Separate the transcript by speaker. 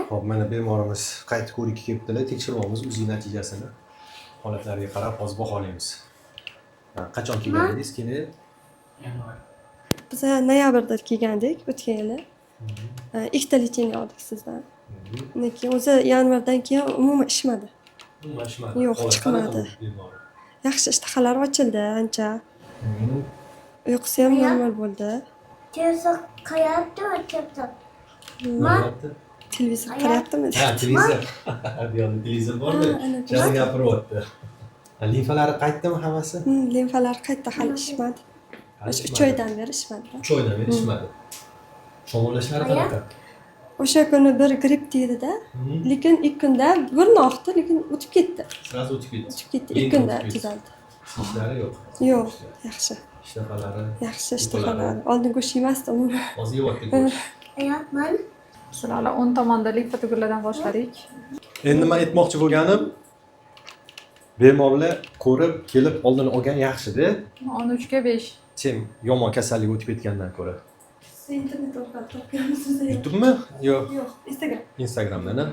Speaker 1: Hop, mana bemorimiz qayta ko'rikka kelibdilar. Tekshiruvimiz uzi natijasini holatlariga qarab hozir baholaymiz. Qachon kelgandingiz? Keyin
Speaker 2: Biz noyabrda kelgandik o'tgan yili. Ikkita lecheniya oldik sizdan. Lekin o'zi yanvardan keyin umuman ishmadi. Yo'q, chiqmadi. Yaxshi ishtahalar ochildi ancha. Uyqusi ham normal bo'ldi.
Speaker 3: Televizor qayerda o'tyapti?
Speaker 2: Televizor qarayaptimi?
Speaker 1: Ha, televizor. Buyoqda televizor borda, jazz gapiryapti. Limfalari qaytdimi hammasi?
Speaker 2: Limfalar qayta hali ishmadi. 3 oydan beri ishmadi.
Speaker 1: 3 oydan beri ishmadi. Shomollashlari qanaqa?
Speaker 2: O'sha kuni bir gripp tegdi-da, lekin ilk kunda burni oqdi, lekin o'tib ketdi.
Speaker 1: Sразу o'tib ketdi.
Speaker 2: O'tib ketdi. Ilk kunda tuzaldi.
Speaker 1: Ishlari yo'q.
Speaker 2: Yo'q, yaxshi.
Speaker 1: Ishtahalari.
Speaker 2: Yaxshi ishtahalar. Oldin go'sht yemasdi umuman.
Speaker 1: Hozir yeyapti go'sht.
Speaker 3: Ayapman.
Speaker 4: Sizlar o'ng tomonda limfa tugurlardan boshladik.
Speaker 1: Endi men aytmoqchi bo'lganim, bemorlar ko'rib, kelib oldin olgan yaxshi-da.
Speaker 4: 13 ga 5.
Speaker 1: Sen yomon kasallik o'tib ketgandan ko'ra.
Speaker 2: Siz internet orqali topganmisiz?
Speaker 1: YouTube'mi? Yo'q.
Speaker 2: Yo'q, Instagram.
Speaker 1: Instagramdan.